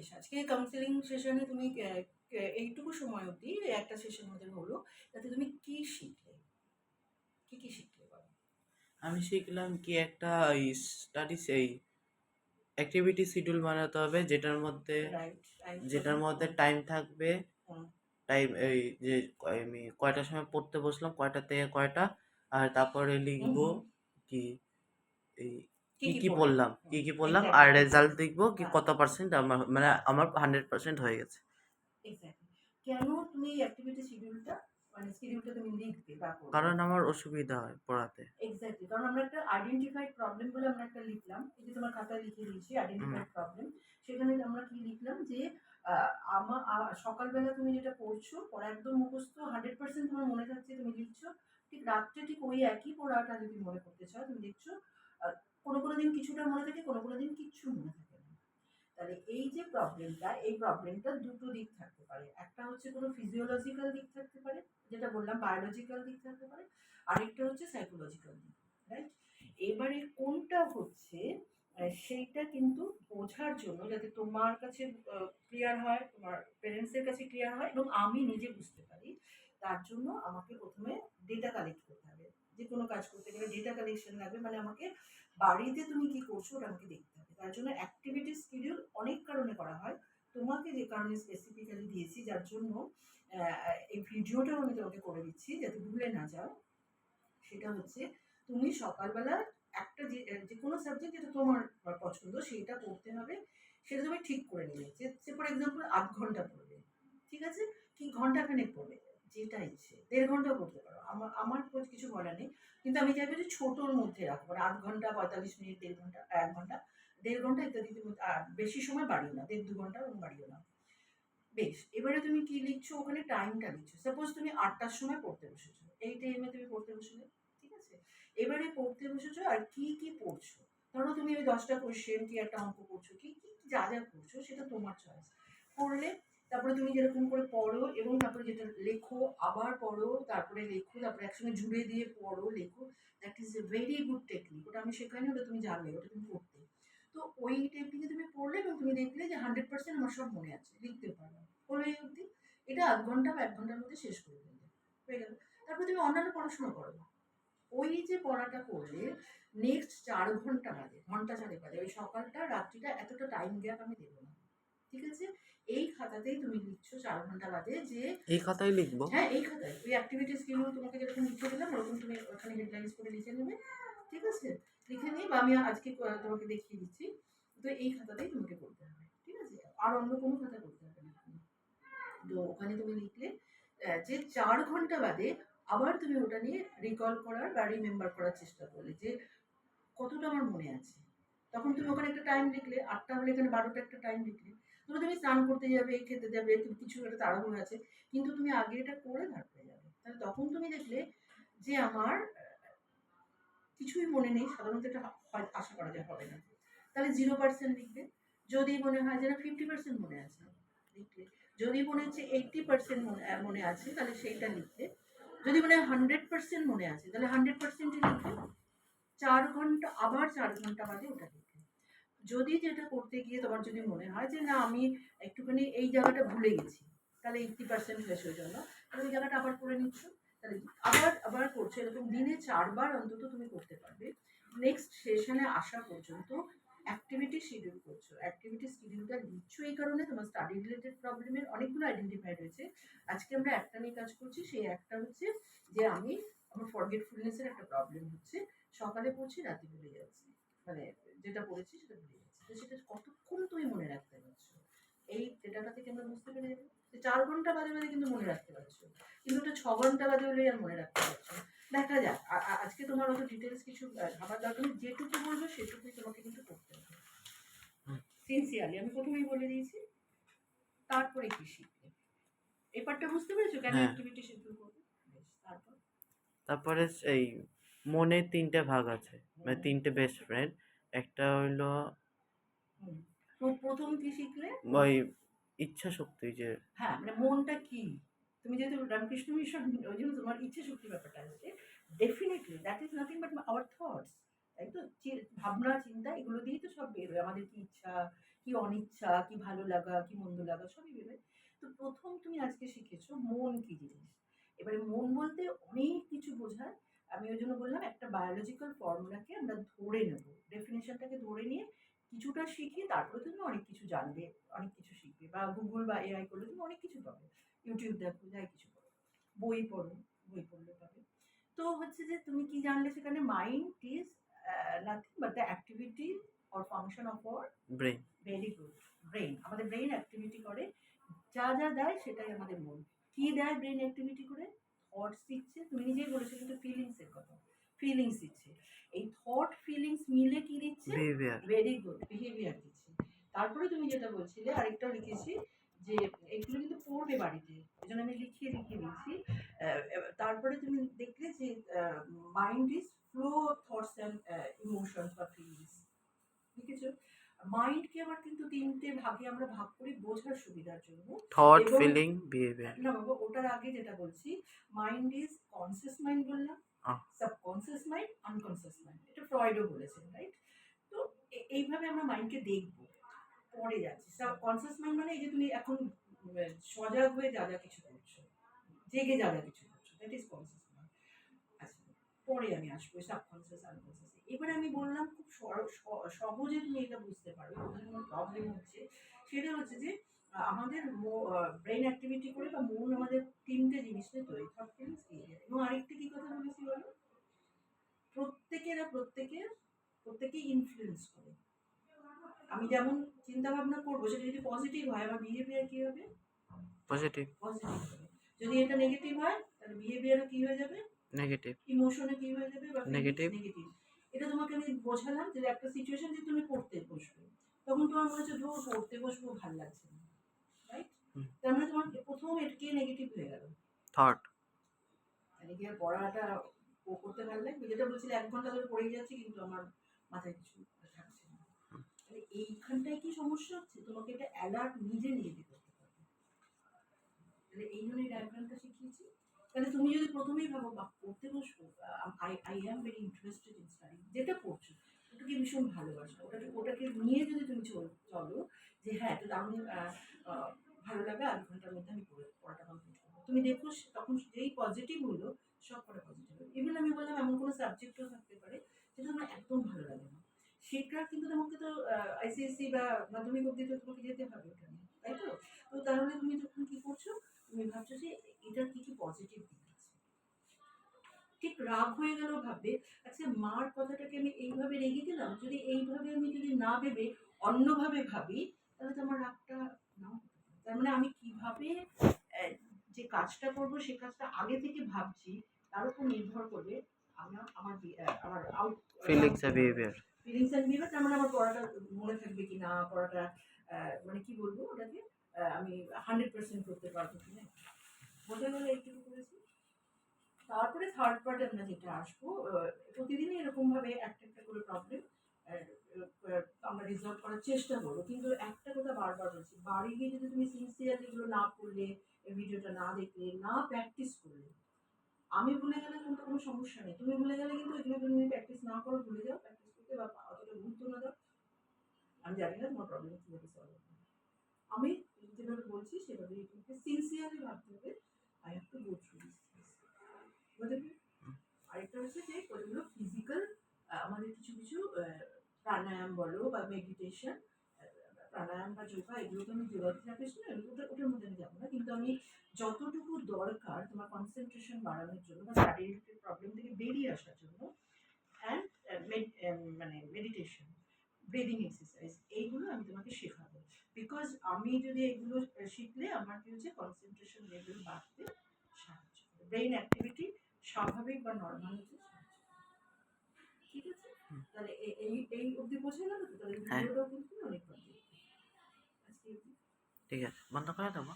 বেশ, আজকে কাউন্সেলিং সেশনে তুমি এইটুকু সময় অবধি একটা সেশন আমাদের হলো, তাতে তুমি কি শিখলে? কি শিখলে বলো? আমি শিখলাম কি একটা ওই স্টাডিজ এই অ্যাক্টিভিটি শিডিউল বানাতে হবে রাইট, রাইট, যেটার বলো। মধ্যে টাইম থাকবে। হুম, টাইম এই যে আমি কয়টার সময় পড়তে বসলাম, কয়টা থেকে কয়টা, আর তারপরে হুম, লিখবো হুম। কি এই কি কি কি কি পড়লে? পড়লাম, হুম, আর এক্স্যাক্টলি, রেজাল্ট এক্স্যাক্টলি। দেখবো কি হ্যাঁ, কত পার্সেন্ট আমার 100% হয়ে গেছে। এক্স্যাক্টলি। কেন তুমি এই অ্যাক্টিভিটি শিডিউলটা, মানে শিডিউলটা তুমি লিখবে বা করবে? কারণ আমার অসুবিধা হয় পড়াতে। এক্স্যাক্টলি, কারণ আমরা একটা আইডেন্টিফাইড প্রবলেম বলে আমরা একটা লিখলাম, এই যে তোমার খাতায় লিখে দিয়েছি হুম, আইডেন্টিফাইড প্রবলেম। সেখানে আমরা কি লিখলাম যে সকালবেলা তুমি যেটা পড়ছো, পড়া একদম মুখস্থ 100% তোমার মনে থাকছে, তুমি লিখছো। ঠিক রাত্রে ঠিক ওই একই পড়াটা যদি মনে করতে চাও, তুমি দেখছো কোনো কোনো দিন কিছুটা মনে থাকে, কোনো কোনো দিন কিচ্ছু মনে থাকে না। তাহলে এই যে প্রবলেমটা, এই প্রবলেমটা দুটো দিক থাকতে পারে। একটা হচ্ছে কোনো ফিজিওলজিক্যাল দিক থাকতে পারে, যেটা বললাম বায়োলজিক্যাল দিক থাকতে পারে। আরেকটা হচ্ছে সাইকোলজিক্যাল দিক, রাইট? এবারে কোনটা হচ্ছে সেইটা কিন্তু বোঝার জন্য, যাতে তোমার কাছে ক্লিয়ার হয়, তোমার প্যারেন্টসের কাছে ক্লিয়ার হয় এবং আমি নিজে বুঝতে পারি, তার জন্য আমাকে প্রথমে ডেটা কালেক্ট করতে হবে। যে কোনো কাজ করতে গেলে ডেটা কালেকশন লাগবে, মানে আমাকে বাড়িতে তুমি কি করছো ওটা আমাকে দেখতে হবে। তার জন্য অ্যাক্টিভিটি শিডিউল অনেক কারণে করা হয়। তোমাকে যে কারণে স্পেসিফিক্যালি দিয়েছি, যার জন্য এই ভিডিওটাও আমি তোমাকে করে দিচ্ছি যাতে ভুলে না যাও, সেটা হচ্ছে তুমি সকালবেলা একটা যে কোনো সাবজেক্ট যেটা তোমার পছন্দ সেইটা পড়তে হবে। সেটা তুমি ঠিক করে নিলে যে ফর এক্সাম্পল ৮ ঘন্টা পড়বে, ঠিক আছে? কি ঘন্টাখানেক পড়বে, যেটা ইচ্ছে ১.৫ ঘন্টা পড়তে পারো, আমার কিছু বলার নেই। কিন্তু আমি চাইবো যে ছোটোর মধ্যে রাখবো, মানে ৮ ঘন্টা, ৪৫ মিনিট, ১.৫ ঘন্টা, ১ ঘন্টা, ১.৫ ঘন্টা ইত্যাদি। তুমি বেশি সময় বাড়িও না, ১.৫ ২ ঘন্টা এবং বাড়িও না। বেশ, এবারে তুমি কি লিখছো, ওখানে টাইমটা লিখছো। সাপোজ তুমি ৮টার সময় পড়তে বসেছো, এই টাইমে তুমি পড়তে বসলে, ঠিক আছে? এবারে পড়তে বসেছো আর কি পড়ছো। ধরো তুমি ওই ১০টা কোয়েশ্চেন কি একটা অঙ্ক করছো, কি যা করছো সেটা তোমার চয়েস। পড়লে, তারপরে তুমি যেরকম করে পড়ো এবং তারপরে যেটা লেখো, আবার পড়ো, তারপরে লেখো, তারপরে একসঙ্গে জুড়ে দিয়ে পড়ো, লেখো। That is a very good technique. ওটা আমি শেখাইনি, ওটা তুমি জানলে, ওটা তুমি করতে। তো ওই টেকনিকে তুমি পড়লে এবং তুমি দেখলে যে 100% আমার সব মনে আছে, লিখতে পারলাম, হলো এই অবধি। এটা ০.৫ ঘন্টা বা ১ ঘন্টার মধ্যে শেষ করে ফেললে, হয়ে গেল। তারপরে তুমি অন্যান্য পড়াশোনা করো। ওই যে পড়াটা করলে নেক্সট ৪ ঘন্টা বাদে, ঘন্টা ৪ বাদে, ওই সকালটা রাত্রিটা এতটা টাইম গ্যাপ আমি দেবো না, ঠিক আছে? এই খাতাতেই তুমি লিখছো ৪ ঘন্টা বাদে যে এই খাতায় লিখবো। হ্যাঁ, এই খাতায় ওই অ্যাক্টিভিটি স্কিলগুলো তোমাকে যেরকম লিখে দিলাম ওরকম তুমি ওখানে হেডলাইন্স করে লিখে নেবে, ঠিক আছে? লিখে নিয়ে বা আমি আজকে তোমাকে দেখিয়ে দিচ্ছি। তো এই খাতাতেই তোমাকে করতে হবে, ঠিক আছে? আর অন্য কোনো খাতা করতে হবে না। তো ওখানে তুমি লিখলে যে ৪ ঘন্টা বাদে আবার তুমি ওটা নিয়ে রিকল করার বা রিমেম্বার করার চেষ্টা করলে যে কতটা আমার মনে আছে। তখন তুমি ওখানে একটা টাইম লিখলে, ৮টা হলে এখানে ১২টা একটা টাইম লিখলে। ধরো তুমি স্নান করতে যাবে, খেতে যাবে, তুমি কিছু একটা তাড়াহুড়ো আছে, কিন্তু তুমি আগে এটা করে তারপরে যাবে। তাহলে তখন তুমি দেখলে যে আমার কিছুই মনে নেই, সাধারণত এটা হয় আশা করা যায় হবে না। তাহলে 0% লিখবে। যদি মনে হয় যে না 50% মনে আছে, লিখলে। যদি মনে হচ্ছে 80% মনে আছে, তাহলে সেইটা লিখলে। যদি মনে হয় 100% মনে আছে, তাহলে 100%ই লিখবে। ৪ ঘন্টা, আবার ৪ ঘন্টা বাদে ওটা লিখবে। যদি যেটা করতে গিয়ে তোমার যদি মনে হয় যে না আমি একটুখানি এই জায়গাটা ভুলে গেছি, তাহলে 80% শেষের জন্য তাহলে ওই জায়গাটা আবার করে নিচ্ছ। তাহলে আবার আবার করছো, এরকম দিনে ৪ বার অন্তত তুমি করতে পারবে। নেক্সট সেশনে আসা পর্যন্ত অ্যাক্টিভিটি শিডিউল করছো, অ্যাক্টিভিটি শিডিউলটা দিচ্ছ এই কারণে তোমার স্টাডি রিলেটেড প্রবলেমের অনেকগুলো আইডেন্টিফাইড হয়েছে। আজকে আমরা একটা নিয়ে কাজ করছি, সেই একটা হচ্ছে যে আমার ফরগেটফুলনেসের একটা প্রবলেম হচ্ছে, সকালে পড়ছি রাতে ভুলে যাচ্ছি, মানে যেটা পড়েছি সেটা ভুলে যাচ্ছি। তো সেটা কতক্ষণ তুমি মনে রাখতে পারছো, এই ডেটাটা থেকে আমরা বুঝতে পেরে যাবো। ৪ ঘন্টা বাদে বাদে কিন্তু মনে রাখতে পারছো, কিন্তু ওটা ৬ ঘন্টা বাদে হলে আর মনে রাখতে পারছো না। দেখা যাক, আজকে তোমার অত ডিটেলস কিছু ভাবার দরকার নেই, যেটুকু বলবো সেটুকুই তোমাকে কিন্তু করতে হবে সিনসিয়ারলি। আমি প্রথমেই বলে দিয়েছি। তারপরে কি শিখবে, এই পার্টটা বুঝতে পেরেছো কেন হ্যাঁ, অ্যাক্টিভিটি শিডিউল করবে? বেশ, তারপর তারপরে এই মনে ৩টে ভাগ আছে, মানে হুম ৩টে বেস্ট ফ্রেন্ড। একটা হইলো হুম তো প্রথম কি শিখলে? ওই ইচ্ছা শক্তি যে হ্যাঁ, মানে মনটা কি? তুমি যেহেতু রামকৃষ্ণ মিশন, ওই জন্য তোমার ইচ্ছে শক্তির ব্যাপারটা আসছে। Definitely that is nothing but hour thoughts. তাই তো? ভাবনা চিন্তা এগুলো দিয়েই তো সব বের হয়। আমাদের কি ইচ্ছা, কি অনিচ্ছা, কি ভালো লাগা, কি মন্দ লাগা সবই ভেবে। তো প্রথম তুমি আজকে শিখেছো মন কি জিনিস। এবারে মন বলতে অনেক কিছু বোঝায়। আমি ওই জন্য বললাম একটা বায়োলজিক্যাল ফর্মুলাকে আমরা ধরে নেব। ডেফিনিশনটাকে ধরে নিয়ে কিছুটা শিখি, তারপরে তুমি অনেক কিছু জানবে, অনেক কিছু শিখবে। বা গুগল বা এআই করলে তুমি অনেক কিছু পাবে। ইউটিউব দেখো, যাই কিছু করো। বই পড়ো, বই পড়লে পাবে। তো হচ্ছে যে তুমি কি জানলে সেখানে mind is nothing but the activity or function of our brain. Very good brain. আমাদের ব্রেন অ্যাক্টিভিটি করে, যা যা দেয় সেটাই আমাদের মন। কি দেয় ব্রেন অ্যাক্টিভিটি করে? থটস দিচ্ছে, তুমি নিজেই বলেছো কিন্তু ফিলিংসের কথা। ফিলিংস দিচ্ছে, এই থট ফিলিংস মিলে কি দিচ্ছে? বিহেভিয়ার। ভেরি গুড বিহেভিয়ার দিচ্ছে। তারপরে তুমি যেটা বলছিলে আরেকটা লিখেছি যে এগুলো কিন্তু পড়বে বাড়িতে, এই জন্য আমি লিখিয়ে লিখিয়ে দিচ্ছি। তারপরে তুমি দেখলে যে mind is flow of thoughts and emotions বা ফিলিংস, লিখেছো? মাইন্ডকে আবার কিন্তু তিনটে ভাগে আমরা ভাগ করি বোঝার সুবিধার জন্য। থট, এবং ফিলিং, বিহেভিয়ার। না বাবা, ওটার আগে যেটা বলছি, মাইন্ড ইজ কনসিয়াস মাইন্ড বললাম, সাবকনসিয়াস মাইন্ড, আনকনসিয়াস মাইন্ড, এটা ফ্রয়েডও বলেছেন, রাইট? তো এইভাবে আমরা মাইন্ডকে দেখবো। পরে যাচ্ছি সাবকনসিয়াস মাইন্ড, মানে এই যে তুমি এখন সজাগ হয়ে যা যা কিছু করছো, জেগে যা যা কিছু করছো, দ্যাট ইজ কনসিয়াস মাইন্ড। আচ্ছা, পরে আমি আসবো সাবকনসিয়াস আনকনসিয়াস। এবারে আমি বললাম খুব সহজে তুমি এটা বুঝতে পারবে, বোঝার কোনো প্রবলেম হচ্ছে সেটা হচ্ছে যে আমাদের ব্রেন অ্যাক্টিভিটি করে বা মন আমাদের তিনটে জিনিস নিয়ে তৈরি, থট ফিলিংস বিহেভিয়ার। এবং আরেকটা কি কথা বলেছি বলো? প্রত্যেকেই ইনফ্লুয়েন্স করে। আমি যেমন চিন্তা ভাবনা করবো সেটা যদি পজিটিভ হয়, আমার বিহেভিয়ার কি হবে? পজিটিভ। পজিটিভ হবে। যদি এটা নেগেটিভ হয় তাহলে বিহেভিয়ারও কি হয়ে যাবে? নেগেটিভ। ইমোশনে কি হয়ে যাবে? বা নেগেটিভ। নেগেটিভ। এটা তোমাকে আমি বোঝালাম যে একটা সিচুয়েশন যে তুমি পড়তে বসবে, তখন তোমার মনে হচ্ছে ধর পড়তে বসবো, ভালো লাগছে না, রাইট? তার মানে তোমার প্রথম এটাকে নেগেটিভ হয়ে গেল, থট। তাহলে কি আর পড়াটা করতে ভালো লাগবে? যেটা বলছিলে 1 ঘন্টা ধরে পড়ে যাচ্ছি কিন্তু আমার মাথায় কিছু থাকছে না, তাহলে এইখানটায় কি সমস্যা হচ্ছে? তোমাকে এটা অ্যালার্ট নিজে নিজে করতে হবে। তাহলে এই জন্য এই ডায়াগ্রামটা শিখিয়েছি। তাহলে তুমি যদি প্রথমেই ভাবো বা পড়তে বসবো, I am very interested in study, যেটা পড়ছো ওটাকে ভীষণ ভালোবাসো, ওটাকে নিয়ে যদি তুমি চলো যে হ্যাঁ এটা দারুণ ভালো লাগে, 1 ঘন্টার মধ্যে আমি পড়াটা কমপ্লিট করবো, তুমি দেখো তখন যেই পজিটিভ হলো সব কটা পজিটিভ হলো। ইভেন আমি বললাম এমন কোনো সাবজেক্টও থাকতে পারে যেটা আমার একদম ভালো লাগে না, সেটা কিন্তু তোমাকে তো আইসিএসসি বা মাধ্যমিক অবধি তো তোমাকে যেতে হবে ওটা নিয়ে, তাই তো? তো তাহলে তুমি যখন কি করছো, তুমি ভাবছো যে এটার কি কি পজিটিভ দিক আছে। ঠিক রাগ হয়ে গেল ভাববে, আচ্ছা মার কথাটাকে আমি এইভাবে রেগে গেলাম, যদি এইভাবে আমি যদি না ভেবে অন্যভাবে ভাবি তাহলে তো আমার রাগটা নাও হতে পারে। তার মানে আমি কিভাবে যে কাজটা করবো সে কাজটা আগে থেকে ভাবছি, তার উপর নির্ভর করবে আমার আউট ফিলিংস আর বিহেভিয়ার। Feelings and behaviour. তার মানে আমার পড়াটা মনে থাকবে কি না, পড়াটা মানে কি বলবো ওটাকে, আমি 100% করতে পারবো কিনা। বোঝা গেল এইটুকু করেছি। তারপরে থার্ড পার্টে আমরা যেটা আসবো, প্রতিদিনই এরকমভাবে একটা একটা করে প্রবলেম আমরা রিজলভ করার চেষ্টা করবো। কিন্তু একটা কথা বারবার বলছি, বাড়ি গিয়ে যদি তুমি সিনসিয়ারলি এগুলো না করলে, এই ভিডিওটা না দেখলে, না প্র্যাকটিস করলে, আমি ভুলে গেলে কিন্তু কোনো সমস্যা নেই, তুমি ভুলে গেলে কিন্তু এগুলো তুমি প্র্যাকটিস না করো, ভুলে যাও প্র্যাকটিস করতে বা অতটা গুরুত্ব না দাও, আমি জানি না তোমার প্রবলেম কীভাবে সলভ হবে। আমি যেভাবে বলছি সেভাবেই তোমাকে সিনসিয়ারলি ভাবতে হবে, I have to go through this. আরেকটা হচ্ছে যে ওইগুলো ফিজিক্যাল, আমাদের কিছু কিছু প্রাণায়াম বলো বা মেডিটেশন, প্রাণায়াম বা যোগা, এগুলো তো আমি যোগা থেরাপিস্ট না, ওটার মধ্যে আমি যাবো না, কিন্তু আমি যতটুকু দরকার তোমার কনসেন্ট্রেশন বাড়ানোর জন্য বা স্টাডি রিলেটেড প্রবলেম থেকে বেরিয়ে আসার জন্য, অ্যান্ড মানে মেডিটেশন, ব্রিদিং এক্সারসাইজ, এইগুলো আমি তোমাকে শেখাবো। বিকজ আমি যদি এগুলো শিখলে আমার কি হচ্ছে কনসেন্ট্রেশন লেভেল বাড়তে সাহায্য করে, ব্রেইন অ্যাক্টিভিটি স্বাভাবিক বা নর্মাল হতে সাহায্য করে। ঠিক আছে? তাহলে এই অবধি বোঝা গেল তো? তাহলে ভিডিওটাও কিন্তু অনেক ভালো। আজকে ঠিক আছে, বন্ধ করে দেবো।